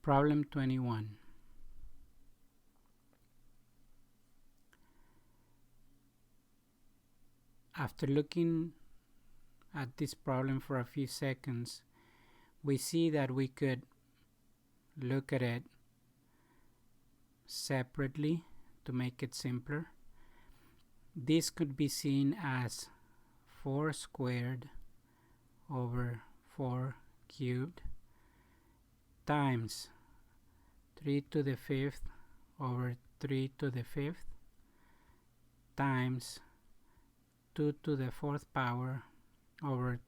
Problem 21. After looking at this problem for a few seconds, we see that we could look at it separately to make it simpler. This could be seen as 4 squared over 4 cubed times 3 to the 5th over 3 to the 5th times 2 to the 4th power over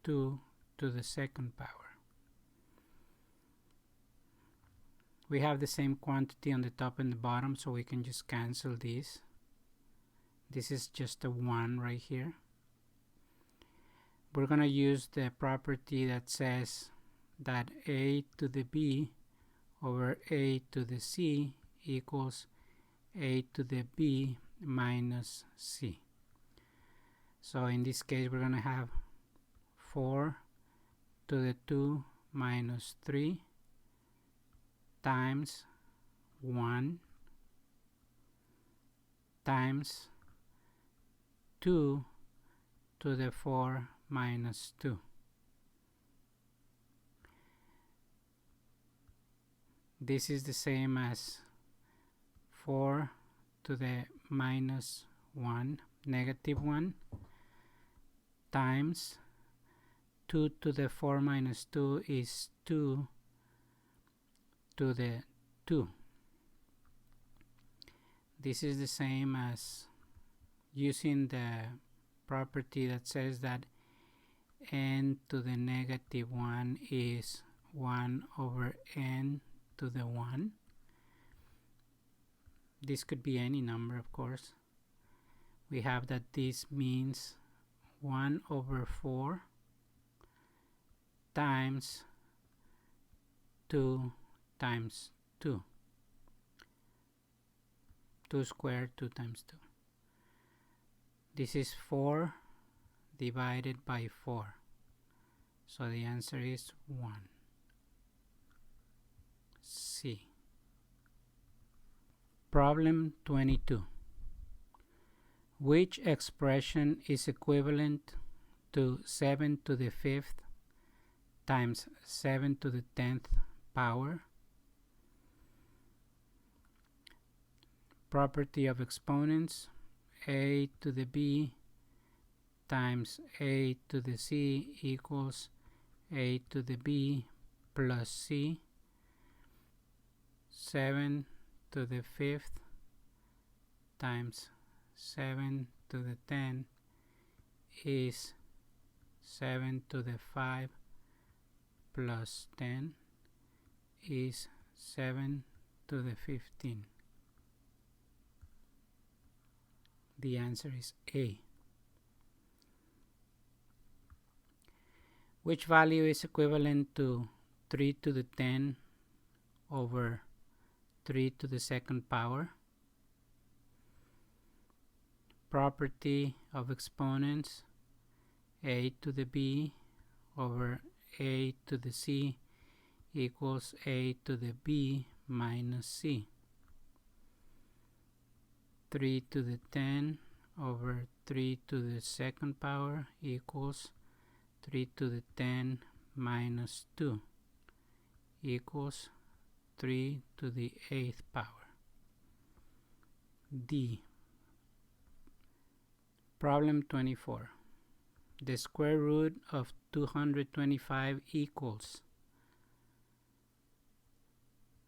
2 to the 2nd power. We have the same quantity on the top and the bottom, so we can just cancel these. This is just a 1 right here. We're going to use the property that says that a to the b over a to the c equals a to the b minus c. So in this case, we're going to have 4 to the 2 minus 3 times 1 times 2 to the 4 minus 2. This is the same as 4 to the minus 1, negative 1, times 2 to the 4 minus 2 is 2 to the 2. This is the same as using the property that says that n to the negative 1 is 1 over n to the 1. This could be any number, of course. We have that this means 1 over 4 times 2 times 2. 2 squared, 2 times 2. This is 4 divided by 4. So the answer is 1. C. Problem 22. Which expression is equivalent to 7 to the 5th times 7 to the 10th power? Property of exponents: a to the b times a to the c equals a to the b plus c. 7 to the 5th times 7 to the 10 is 7 to the 5 plus 10 is 7 to the 15. The answer is A. Which value is equivalent to 3 to the 10 over 3 to the 2nd power? Property of exponents: a to the b over a to the c equals a to the b minus c. 3 to the 10 over 3 to the 2nd power equals 3 to the 10 minus 2 equals 3 to the 8th power. D. Problem 24. The square root of 225 equals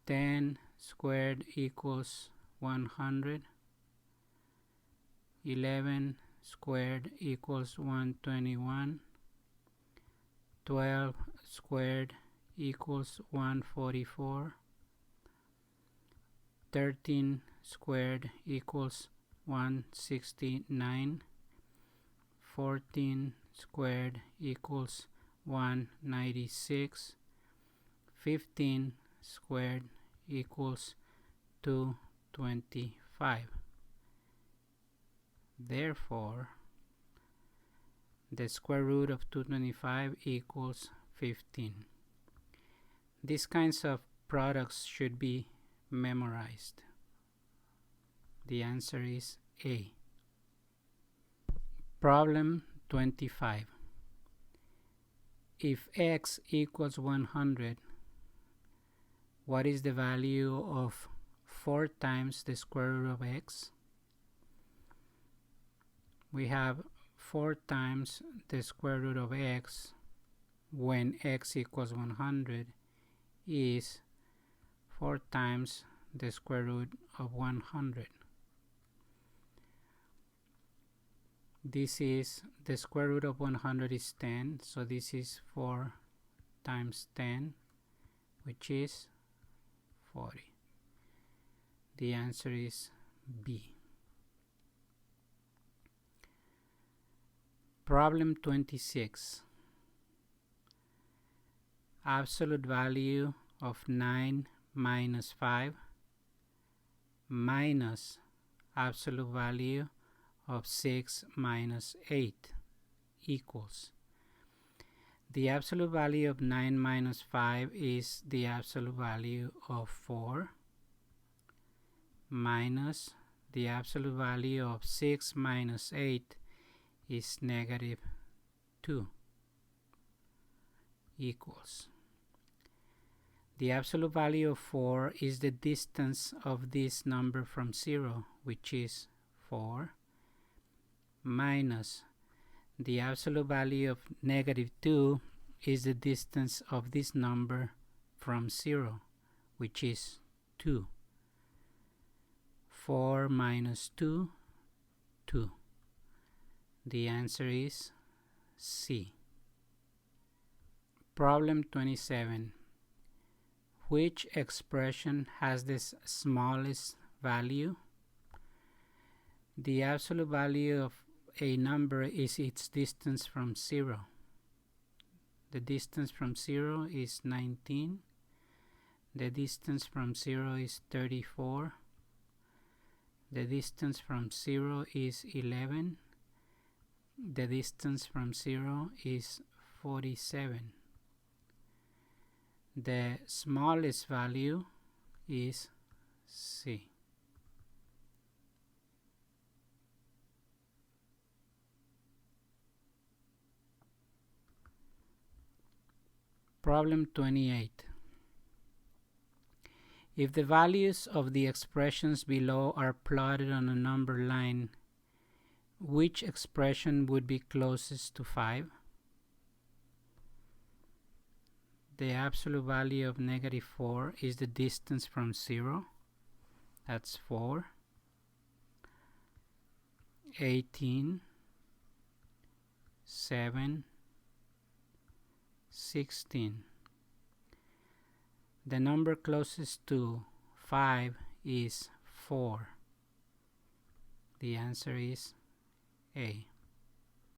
10 squared equals 100, 11 squared equals 121, 12 squared equals 144, 13 squared equals 169, 14 squared equals 196, 15 squared equals 225. Therefore, the square root of 225 equals 15. These kinds of products should be memorized? The answer is A. Problem 25. If x equals 100, what is the value of 4 times the square root of x? We have 4 times the square root of x when x equals 100 is 4 times the square root of 100. This is, the square root of 100 is 10, so this is 4 times 10, which is 40. The answer is B. Problem 26. Absolute value of 9 minus 5 minus absolute value of 6 minus 8 equals. The absolute value of 9 minus 5 is the absolute value of 4 minus the absolute value of 6 minus 8 is negative 2 equals. The absolute value of 4 is the distance of this number from 0, which is 4, minus the absolute value of negative 2 is the distance of this number from 0, which is 2. 4 minus 2, 2. The answer is C. Problem 27. Which expression has this smallest value? The absolute value of a number is its distance from 0. The distance from 0 is 19. The distance from 0 is 34. The distance from 0 is 11. The distance from 0 is 47. The smallest value is C. Problem 28. If the values of the expressions below are plotted on a number line, which expression would be closest to 5? The absolute value of negative 4 is the distance from 0. That's 4. 18, 7, 16. The number closest to 5 is 4. The answer is A.